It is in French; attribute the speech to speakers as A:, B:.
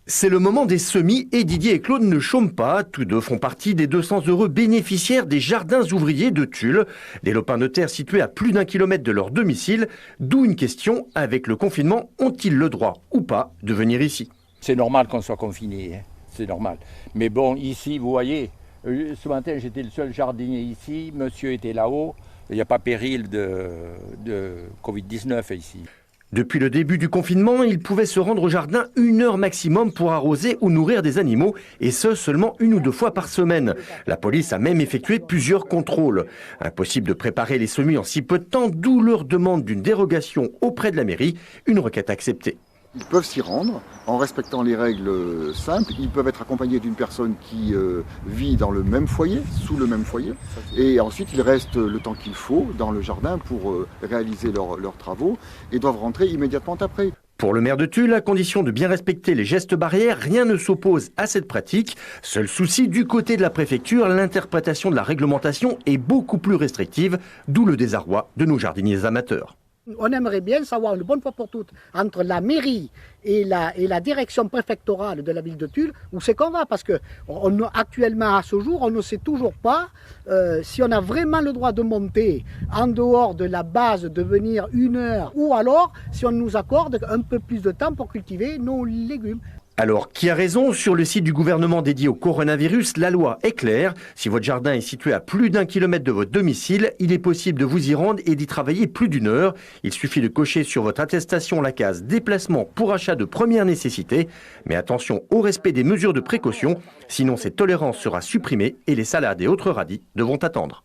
A: C'est le moment des semis et Didier et Claude ne chôment pas. Tous deux font partie des 200 heureux bénéficiaires des jardins ouvriers de Tulle. Des lopins de terre situés à plus d'1 kilomètre de leur domicile. D'où une question, avec le confinement, ont-ils le droit ou pas de venir ici?
B: C'est normal qu'on soit confiné, hein. C'est normal. Mais bon, ici, vous voyez, ce matin j'étais le seul jardinier ici, monsieur était là-haut. Il n'y a pas péril de Covid-19 ici.
A: Depuis le début du confinement, ils pouvaient se rendre au jardin 1 heure maximum pour arroser ou nourrir des animaux, et ce seulement 1 ou 2 fois par semaine. La police a même effectué plusieurs contrôles. Impossible de préparer les semis en si peu de temps, d'où leur demande d'une dérogation auprès de la mairie, une requête acceptée.
C: Ils peuvent s'y rendre en respectant les règles simples. Ils peuvent être accompagnés d'une personne qui vit dans le même foyer, sous le même foyer. Et ensuite, ils restent le temps qu'il faut dans le jardin pour réaliser leurs travaux et doivent rentrer immédiatement après.
A: Pour le maire de Tulle, à condition de bien respecter les gestes barrières, rien ne s'oppose à cette pratique. Seul souci, du côté de la préfecture, l'interprétation de la réglementation est beaucoup plus restrictive, d'où le désarroi de nos jardiniers amateurs.
D: On aimerait bien savoir une bonne fois pour toutes entre la mairie et la direction préfectorale de la ville de Tulle où c'est qu'on va, parce que actuellement à ce jour on ne sait toujours pas si on a vraiment le droit de monter en dehors de la base, de venir 1 heure, ou alors si on nous accorde un peu plus de temps pour cultiver nos légumes.
A: Alors, qui a raison? Sur le site du gouvernement dédié au coronavirus, la loi est claire. Si votre jardin est situé à plus d'1 kilomètre de votre domicile, il est possible de vous y rendre et d'y travailler plus d'1 heure. Il suffit de cocher sur votre attestation la case déplacement pour achat de première nécessité. Mais attention au respect des mesures de précaution, sinon cette tolérance sera supprimée et les salades et autres radis devront attendre.